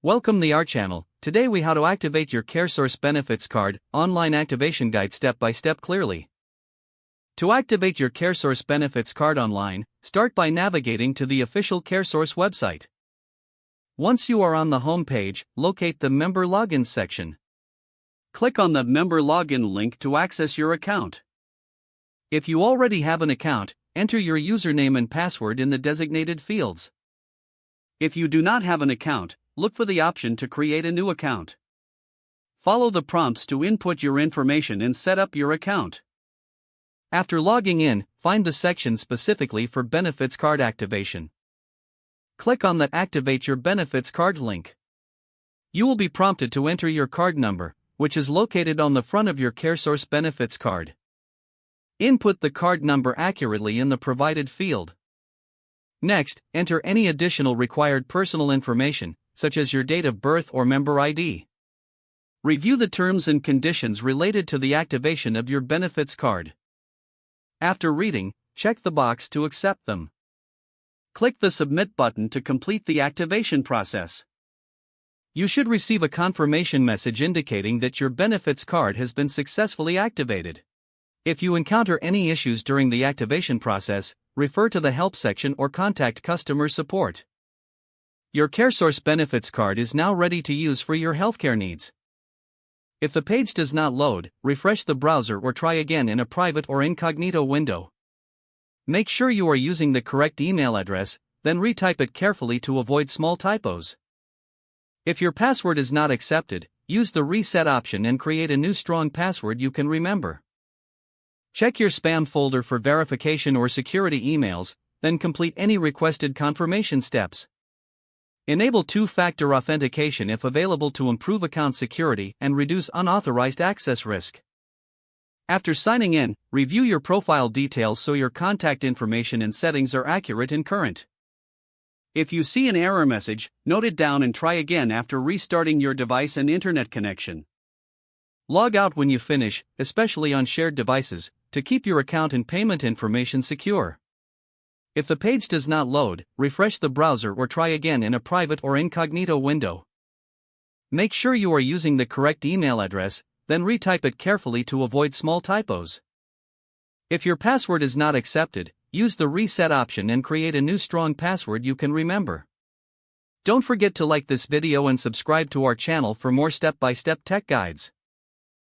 Welcome to our channel. Today we how to activate your CareSource benefits card, online activation guide step by step clearly. To activate your CareSource benefits card online, start by navigating to the official CareSource website. Once you are on the home page, locate the Member Login section. Click on the Member Login link to access your account. If you already have an account, enter your username and password in the designated fields. If you do not have an account, look for the option to create a new account. Follow the prompts to input your information and set up your account. After logging in, find the section specifically for benefits card activation. Click on the Activate Your Benefits Card link. You will be prompted to enter your card number, which is located on the front of your CareSource benefits card. Input the card number accurately in the provided field. Next, enter any additional required personal information, such as your date of birth or member ID. Review the terms and conditions related to the activation of your benefits card. After reading, check the box to accept them. Click the Submit button to complete the activation process. You should receive a confirmation message indicating that your benefits card has been successfully activated. If you encounter any issues during the activation process, refer to the help section or contact customer support. Your CareSource benefits card is now ready to use for your healthcare needs. If the page does not load, refresh the browser or try again in a private or incognito window. Make sure you are using the correct email address, then retype it carefully to avoid small typos. If your password is not accepted, use the reset option and create a new strong password you can remember. Check your spam folder for verification or security emails, then complete any requested confirmation steps. Enable two-factor authentication if available to improve account security and reduce unauthorized access risk. After signing in, review your profile details so your contact information and settings are accurate and current. If you see an error message, note it down and try again after restarting your device and internet connection. Log out when you finish, especially on shared devices, to keep your account and payment information secure. If the page does not load, refresh the browser or try again in a private or incognito window. Make sure you are using the correct email address, then retype it carefully to avoid small typos. If your password is not accepted, use the reset option and create a new strong password you can remember. Don't forget to like this video and subscribe to our channel for more step-by-step tech guides.